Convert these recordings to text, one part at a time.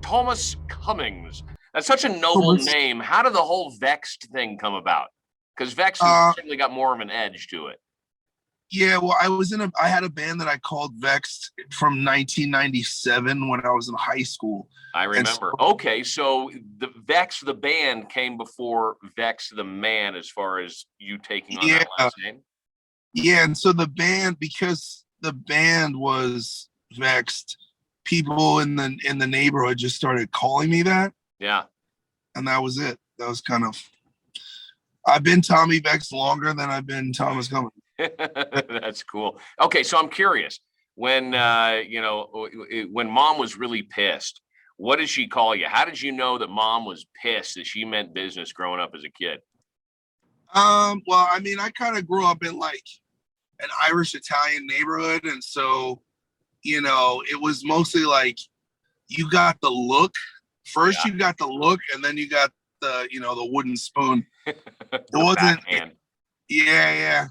Thomas Cummings. That's such a noble Thomas. name. How did the whole Vext thing come about? Because Vext has certainly got more of an edge to it. Yeah, well, I had a band that I called Vext from 1997 when I was in high school. I And so, remember. Okay, so the Vext, the band, came before Vext, the man, as far as you taking on yeah, that last name. yeah, and so the band, because the band was Vext, people in the neighborhood just started calling me that, Yeah. and that was it. That was kind of. I've been Tommy Vext longer than I've been Thomas Cummings. That's cool. Okay, so I'm curious. When when mom was really pissed, what did she call you? How did you know that mom was pissed that she meant business growing up as a kid? Well, I mean, I kind of grew up in like an Irish Italian neighborhood, and so it was mostly like you got the look. First, Yeah. you got the look, and then you got the wooden spoon. It The wasn't. backhand. Yeah, yeah.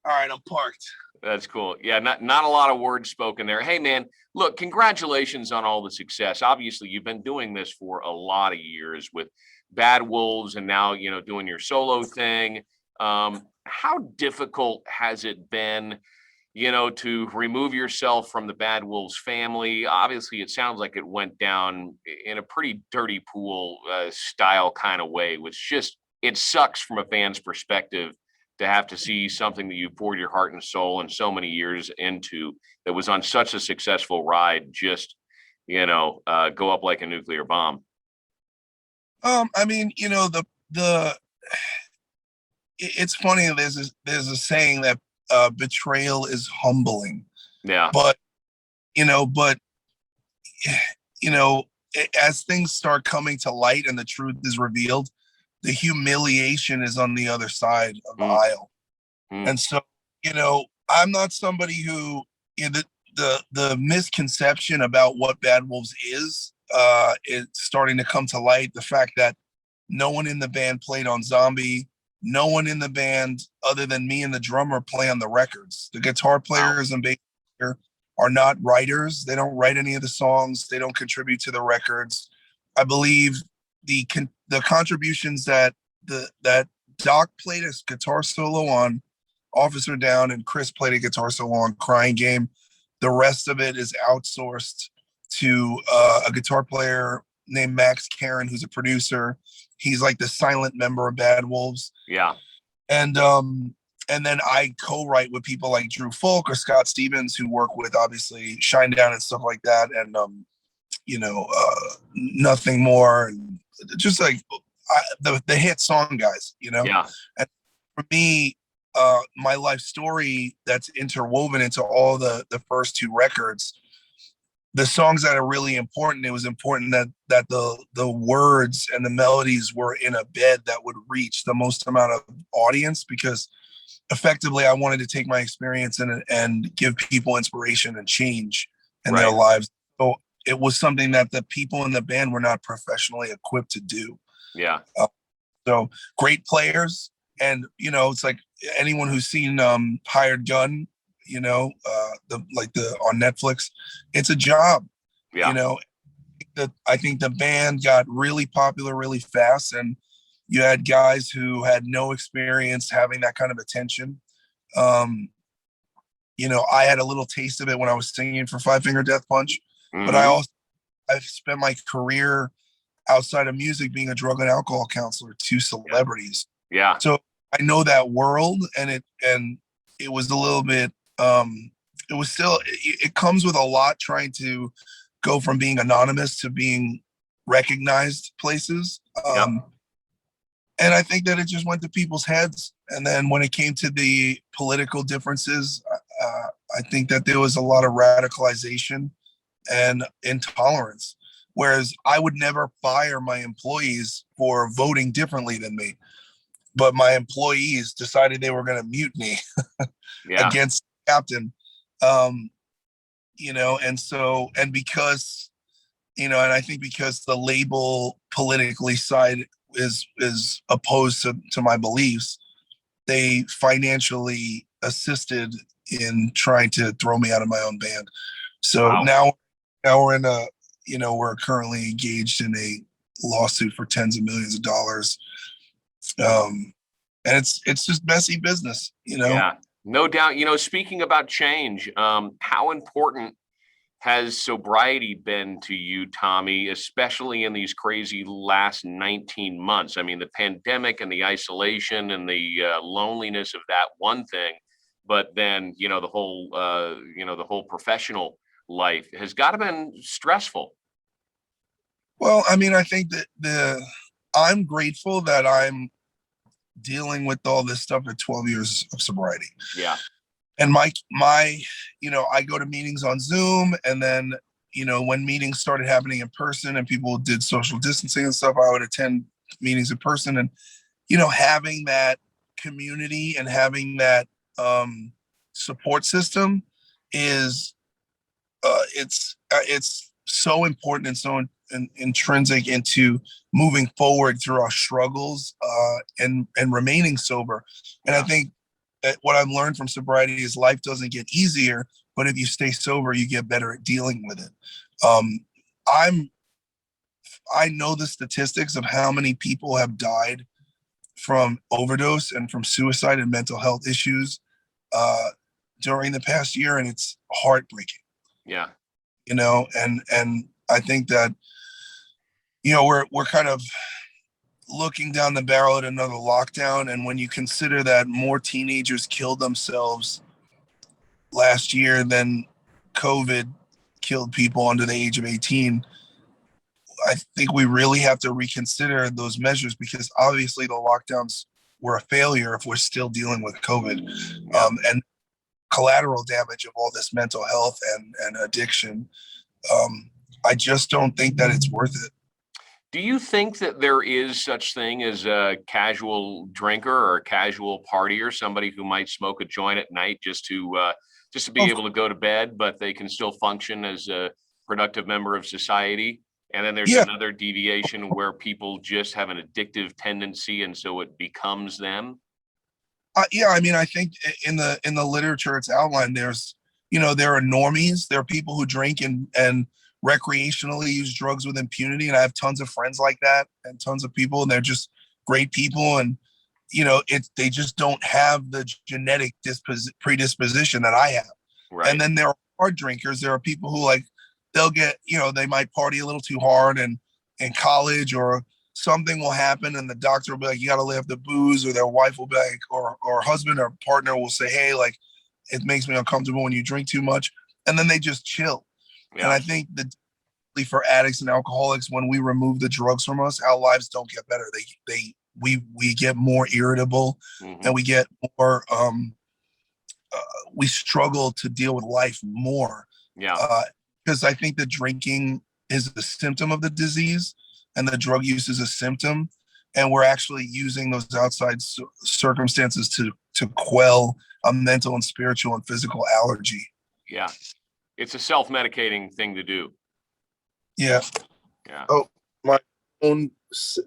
All right, I'm parked. That's cool. Yeah, not a lot of words spoken there. Hey man, look, congratulations on all the success. Obviously, you've been doing this for a lot of years with Bad Wolves and now, doing your solo thing. How difficult has it been, to remove yourself from the Bad Wolves family? Obviously, it sounds like it went down in a pretty dirty pool style kind of way, which just it sucks from a fan's perspective to have to see something that you poured your heart and soul and so many years into that was on such a successful ride just go up like a nuclear bomb. I mean, the it's funny. There's a saying that betrayal is humbling, Yeah. but you know, but you know, as things start coming to light and the truth is revealed, the humiliation is on the other side of the Mm, aisle. mm, And so, I'm not somebody who the misconception about what Bad Wolves is starting to come to light. The fact that no one in the band played on Zombie, no one in the band other than me and the drummer play on the records. The guitar wow. players and bass player are not writers. They don't write any of the songs. They don't contribute to the records. I believe the contributions that Doc played a guitar solo on Officer Down and Chris played a guitar solo on Crying Game. The rest of it is outsourced to a guitar player named Max Karen, who's a producer. He's like the silent member of Bad Wolves. Yeah. And then I co-write with people like Drew Folk or Scott Stevens, who work with obviously Shinedown and stuff like that, and Nothing More, and just like the hit song guys. Yeah. And for me, my life story that's interwoven into all the first two records, the songs that are really important. It was important that the words and the melodies were in a bed that would reach the most amount of audience, because effectively I wanted to take my experience and give people inspiration and change in their Right. lives. So it was something that the people in the band were not professionally equipped to do. Yeah. So great players, and it's like anyone who's seen Hired Gun, the on Netflix, it's a job. Yeah. I think the band got really popular really fast, and you had guys who had no experience having that kind of attention. I had a little taste of it when I was singing for Five Finger Death Punch, but Mm-hmm. I've spent my career outside of music being a drug and alcohol counselor to celebrities. Yeah. So I know that world, and it was a little bit. It was still. It comes with a lot trying to go from being anonymous to being recognized places. Yep. And I think that it just went to people's heads. And then when it came to the political differences, I think that there was a lot of radicalization and intolerance. Whereas I would never fire my employees for voting differently than me, but my employees decided they were going to mutiny Yeah. against the captain. And because, and I think because the label politically side is opposed to my beliefs, they financially assisted in trying to throw me out of my own band. So Wow. now we're in a we're currently engaged in a lawsuit for tens of millions of dollars. And it's just messy business. Yeah, no doubt. Speaking about change, how important has sobriety been to you, Tommy, especially in these crazy last 19 months? I mean, the pandemic and the isolation and the loneliness of that one thing, but then, the whole professional life has got to been stressful. Well, I mean, I think that I'm grateful that I'm dealing with all this stuff at 12 years of sobriety. Yeah. And I go to meetings on Zoom, and then, when meetings started happening in person and people did social distancing and stuff, I would attend meetings in person. And, having that community and having that support system is, it's so important and so intrinsic into moving forward through our struggles and remaining sober. And I think that what I've learned from sobriety is life doesn't get easier, but if you stay sober, you get better at dealing with it. I know the statistics of how many people have died from overdose and from suicide and mental health issues during the past year, and it's heartbreaking. Yeah. And I think that we're kind of looking down the barrel at another lockdown. And when you consider that more teenagers killed themselves last year than COVID killed people under the age of 18, I think we really have to reconsider those measures, because obviously the lockdowns were a failure if we're still dealing with COVID and collateral damage of all this mental health and addiction. I just don't think that it's worth it. Do you think that there is such thing as a casual drinker or a casual partier, somebody who might smoke a joint at night just to be able to go to bed, but they can still function as a productive member of society? And then there's another deviation where people just have an addictive tendency, and so it becomes them. I mean, I think in the literature it's outlined. There are normies. There are people who drink and recreationally use drugs with impunity, and I have tons of friends like that, and tons of people, and they're just great people, and they just don't have the genetic predisposition that I have. Right. And then there are hard drinkers. There are people who they might party a little too hard and in college, or something will happen and the doctor will be like, you got to lay off the booze, or their wife will be like, or husband or partner will say, hey, like, it makes me uncomfortable when you drink too much, and then they just chill. Yeah. And I think that for addicts and alcoholics, when we remove the drugs from us, our lives don't get better. We get more irritable, and we get more we struggle to deal with life more. Yeah. Because I think that drinking is a symptom of the disease, and the drug use is a symptom, and we're actually using those outside circumstances to quell a mental and spiritual and physical allergy. Yeah. It's a self-medicating thing to do. Yeah. Yeah. Oh, my phone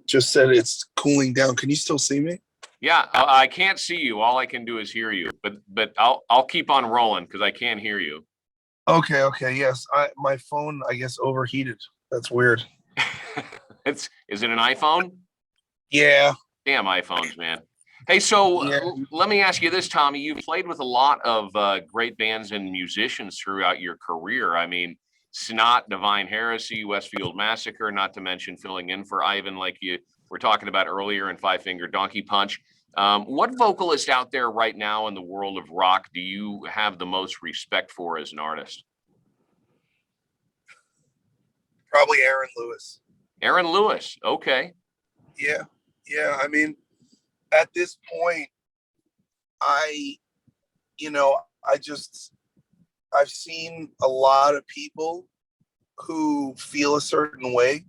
just said it's cooling down. Can you still see me? Yeah, I can't see you. All I can do is hear you. But I'll keep on rolling because I can't hear you. Okay. Yes. My phone, I guess, overheated. That's weird. Is it an iPhone? Yeah. Damn iPhones, man. Hey, so let me ask you this, Tommy. You've played with a lot of great bands and musicians throughout your career. I mean, Snot, Divine Heresy, Westfield Massacre, not to mention filling in for Ivan, like you were talking about earlier, in Five Finger Donkey Punch. What vocalist out there right now in the world of rock do you have the most respect for as an artist? Probably Aaron Lewis. Aaron Lewis. Okay. Yeah. I mean, at this point, I've seen a lot of people who feel a certain way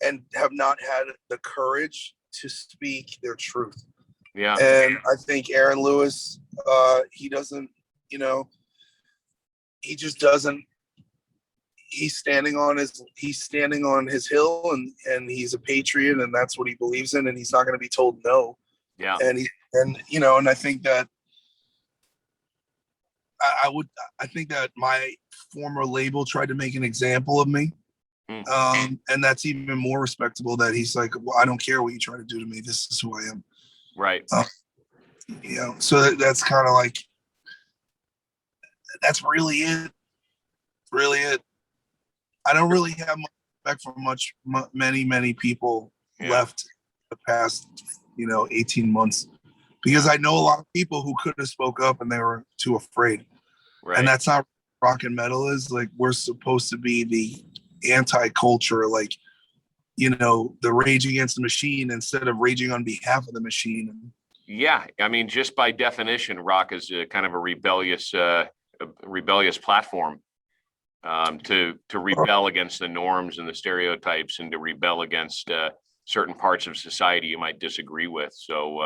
and have not had the courage to speak their truth. Yeah. And I think Aaron Lewis, he just doesn't. He's standing on his hill, and he's a patriot, and that's what he believes in, and he's not going to be told no. Yeah. And I think that I think that my former label tried to make an example of me, Mm, And that's even more respectable that he's like, well, I don't care what you try to do to me. This is who I am. right. Uh, so that's kind of like, that's really it. Really it. I don't really have much respect for many people Yeah. left the past, 18 months, because I know a lot of people who could have spoke up and they were too afraid. And Right. that's not rock and metal is. Like, we're supposed to be the anti-culture, like, the rage against the machine instead of raging on behalf of the machine. Yeah. I mean, just by definition, rock is a kind of a rebellious platform, to rebel against the norms and the stereotypes, and to rebel against certain parts of society you might disagree with. So,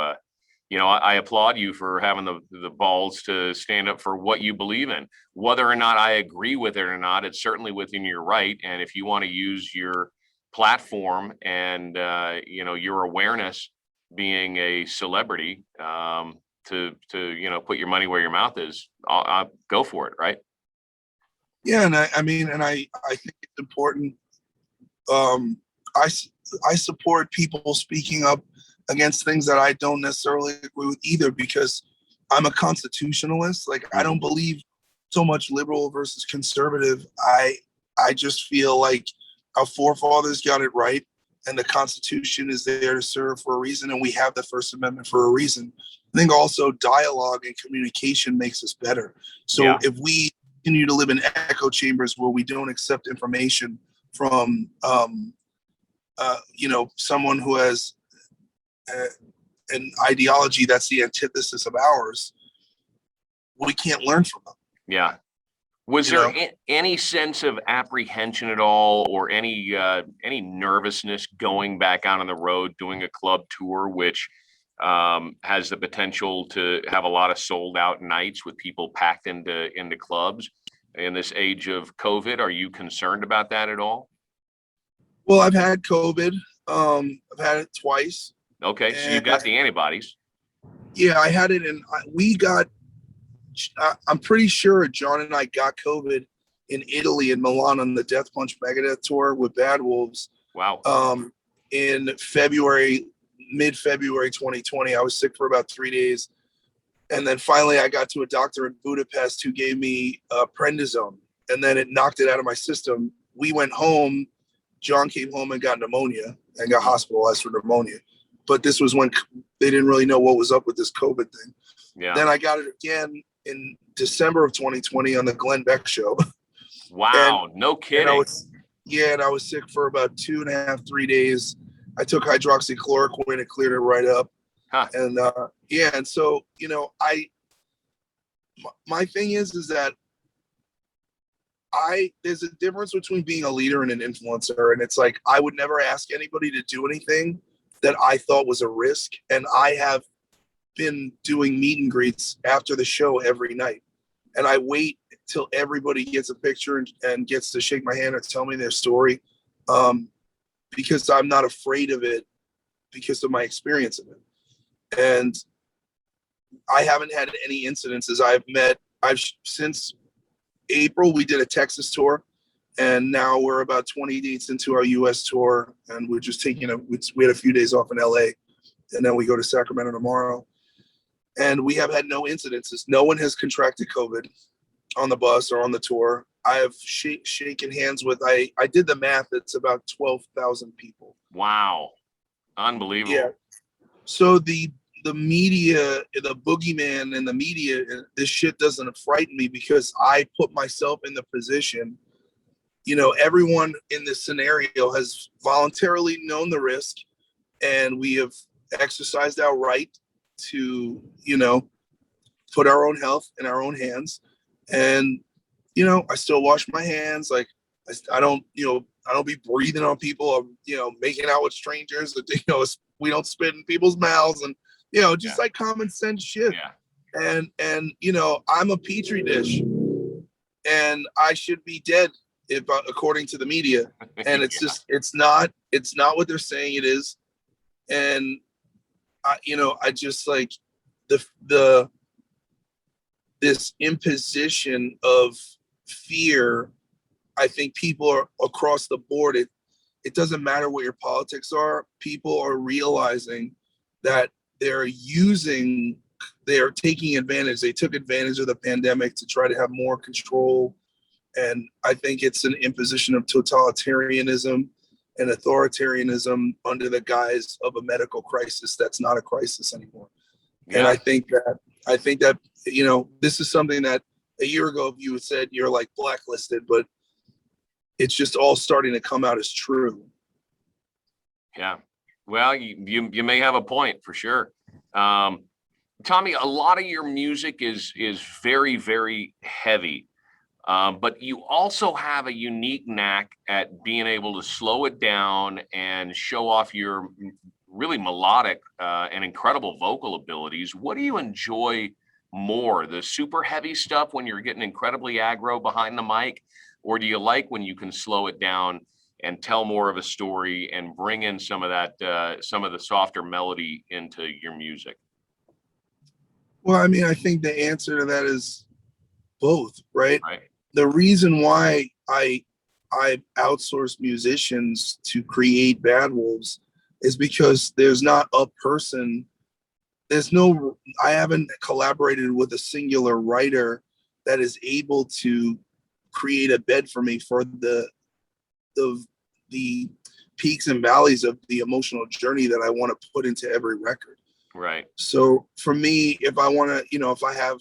I applaud you for having the balls to stand up for what you believe in. Whether or not I agree with it or not, it's certainly within your right. And if you want to use your platform and your awareness, being a celebrity, to put your money where your mouth is, I'll go for it, right? Yeah, and I mean, and I think it's important. Um, I I support people speaking up against things that I don't necessarily agree with either, because I'm a constitutionalist. Like, I don't Mhm. believe so much liberal versus conservative. I just feel like our forefathers got it right, and the Constitution is there to serve for a reason, and we have the First Amendment for a reason. I think also dialogue and communication makes us better. So Yeah. if we continue to live in echo chambers where we don't accept information from someone who has uh, an ideology that's the antithesis of ours, we can't learn from them. Yeah. Was You there know, any sense of apprehension at all, or any nervousness going back out on the road doing a club tour, which has the potential to have a lot of sold out nights with people packed into clubs in this age of COVID? Are you concerned about that at all? well, I've had COVID. I've had it twice, Okay, so and you've got the antibodies. yeah, I had it, and we got. I'm pretty sure John and I got COVID in Italy, in Milan, on the Death Punch Megadeth tour with Bad Wolves. Wow. In February, mid-February 2020. I was sick for about 3 days. And then finally I got to a doctor in Budapest who gave me prednisone, and then it knocked it out of my system. We went home. John came home and got pneumonia and got hospitalized for pneumonia. But this was when they didn't really know what was up with this COVID thing. Yeah. Then I got it again in December of 2020 on the Glenn Beck show. and Wow. No and I kidding. was and I was sick for about 2.5, 3 days. I took hydroxychloroquine, it cleared it right up. Huh. And and so, my thing is that there's a difference between being a leader and an influencer. And it's like, I would never ask anybody to do anything that I thought was a risk. And I have been doing meet and greets after the show every night. And I wait till everybody gets a picture and gets to shake my hand or tell me their story, because I'm not afraid of it because of my experience of it. And I haven't had any incidences. I've since April, we did a Texas tour, and now we're about 20 dates into our US tour. And we're just we had a few days off in LA, and then we go to Sacramento tomorrow. And we have had no incidences. No one has contracted COVID on the bus or on the tour. I have shaken hands with, I did the math, it's about 12,000 people. Wow. Yeah. Unbelievable. So the media, the boogeyman in the media, this shit doesn't frighten me because I put myself in the position. Everyone in this scenario has voluntarily known the risk, and we have exercised our right to, put our own health in our own hands. And, I still wash my hands. Like, I don't, I don't be breathing on people. I'm, making out with strangers. We don't spit in people's mouths, and, just Yeah. like common sense shit. Yeah. And I'm a petri dish, and I should be dead if according to the media. And it's Yeah. just, it's not what they're saying it is. And I just like the this imposition of fear. I think people are across the board. It doesn't matter what your politics are. People are realizing that they're taking advantage. They took advantage of the pandemic to try to have more control. And I think it's an imposition of totalitarianism and authoritarianism under the guise of a medical crisis that's not a crisis anymore. Yeah. And I think that, this is something that a year ago you had said you're like blacklisted, but it's just all starting to come out as true. Yeah. Well, you may have a point for sure. Tommy, a lot of your music is very, very heavy. But you also have a unique knack at being able to slow it down and show off your really melodic and incredible vocal abilities. What do you enjoy more, the super heavy stuff when you're getting incredibly aggro behind the mic, or do you like when you can slow it down and tell more of a story and bring in some of that, some of the softer melody into your music? Well, I mean, I think the answer to that is both, right? The reason why I outsource musicians to create Bad Wolves is because there's not a person, I haven't collaborated with a singular writer that is able to create a bed for me for the peaks and valleys of the emotional journey that I want to put into every record. Right. So for me, if I want to, if I have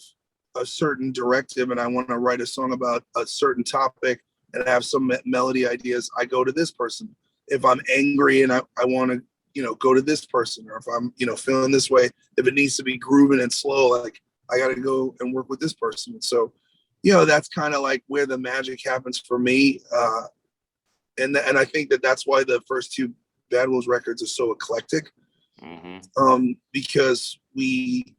a certain directive and I want to write a song about a certain topic and have some melody ideas, I go to this person. If I'm angry and I want to, go to this person, or if I'm, feeling this way, if it needs to be grooving and slow, like I got to go and work with this person. So, that's kind of like where the magic happens for me. And I think that's why the first two Bad Wolves records are so eclectic. Mm-hmm. Because we,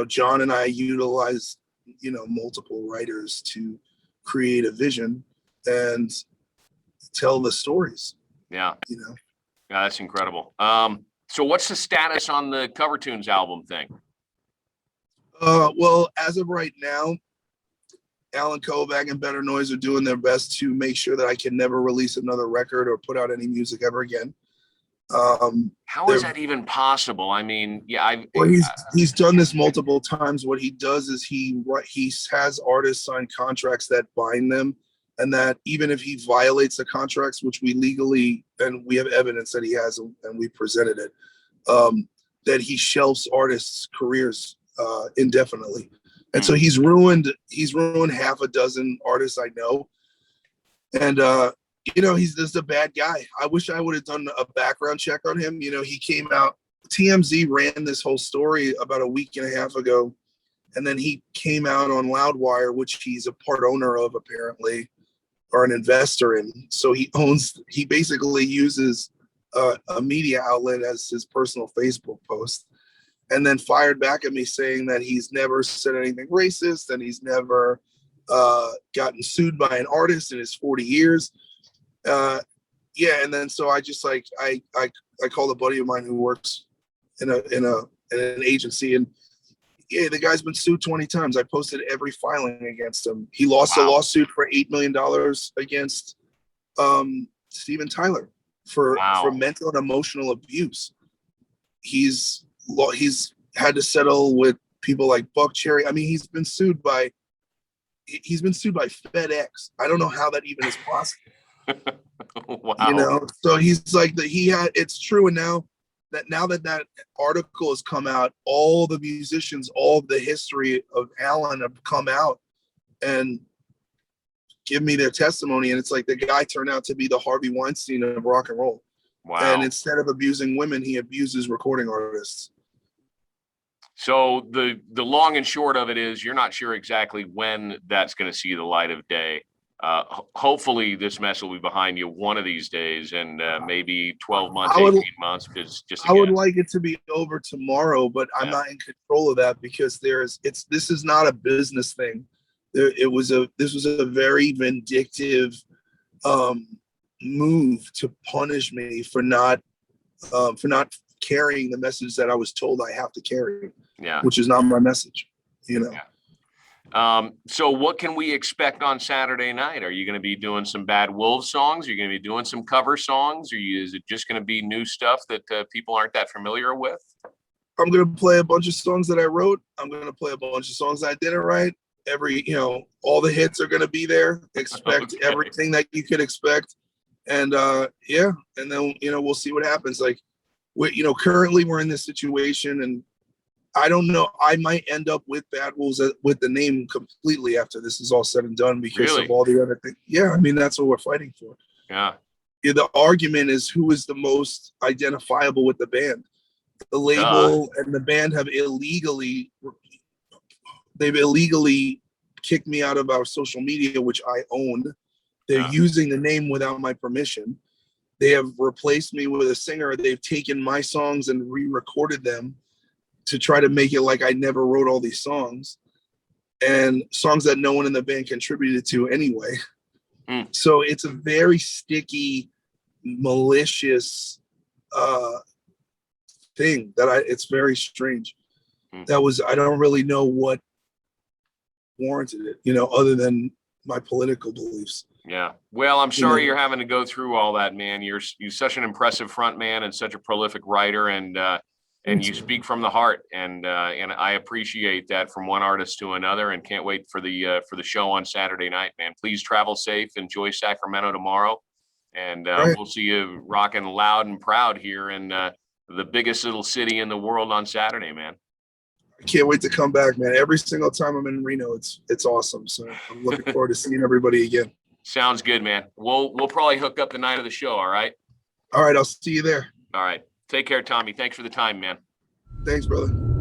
John and I utilize, multiple writers to create a vision and tell the stories. Yeah. Yeah, that's incredible. So what's the status on the Cover Tunes album thing? Well, as of right now, Alan Kovac and Better Noise are doing their best to make sure that I can never release another record or put out any music ever again. How is that even possible? I mean, yeah, he's done this multiple times. What he does is he has artists sign contracts that bind them, and that even if he violates the contracts, which we legally, and we have evidence that he has, and we presented it, that he shelves artists' careers indefinitely. And so he's ruined half a dozen artists I know, and he's just a bad guy. I wish I would have done a background check on him. He came out, TMZ ran this whole story about a week and a half ago, and then he came out on Loudwire, which he's a part owner of apparently, or an investor in. So he basically uses a media outlet as his personal Facebook post, and then fired back at me saying that he's never said anything racist and he's never gotten sued by an artist in his 40 years. And then so I just I called a buddy of mine who works in an agency, and the guy's been sued 20 times. I posted every filing against him. He lost a lawsuit for $8 million against Steven Tyler for mental and emotional abuse. He's had to settle with people like Buck Cherry. I mean, he's been sued by FedEx. I don't know how that even is possible. Wow. So he's like it's true. And now that article has come out, all the musicians, all of the history of Alan have come out and give me their testimony. And it's like the guy turned out to be the Harvey Weinstein of rock and roll. Wow. And instead of abusing women, he abuses recording artists. So the long and short of it is you're not sure exactly when that's going to see the light of day. Hopefully this mess will be behind you one of these days, and maybe 12 months, 18 months. Just I would like it to be over tomorrow, but I'm not in control of that because this is not a business thing. This was a very vindictive move to punish me for not carrying the message that I was told I have to carry, which is not my message, Yeah. So what can we expect on Saturday night? Are you going to be doing some Bad Wolves songs? Are you going to be doing some cover songs? Is it just going to be new stuff that people aren't that familiar with? I'm gonna play a bunch of songs that I wrote. I'm gonna play a bunch of songs I didn't write. All the hits are gonna be there. Expect Okay. everything that you could expect. And yeah, and then we'll see what happens. Like currently we're in this situation, and I don't know. I might end up with Bad Wolves with the name completely after this is all said and done because Really? of all the other things. Yeah, I mean that's what we're fighting for. Yeah. Yeah, the argument is who is the most identifiable with the band. The Duh. label and the band have illegally kicked me out of our social media, which I own. They're Yeah. using the name without my permission. They have replaced me with a singer. They've taken my songs and re-recorded them to try to make it like I never wrote all these songs, and songs that no one in the band contributed to anyway. Mm. So it's a very sticky, malicious thing it's very strange. Mm. I don't really know what warranted it, other than my political beliefs. Yeah. Well, I'm You know, sorry you're having to go through all that, man. You're such an impressive front man and such a prolific writer, and you speak from the heart, and I appreciate that from one artist to another, and can't wait for the show on Saturday night, man. Please travel safe, enjoy Sacramento tomorrow, and all right. we'll see you rocking loud and proud here in the biggest little city in the world on Saturday, man. I can't wait to come back, man. Every single time I'm in Reno, it's awesome. So I'm looking forward to seeing everybody again. Sounds good, man. We'll probably hook up the night of the show. All right. All right, I'll see you there. All right. Take care, Tommy. Thanks for the time, man. Thanks, brother.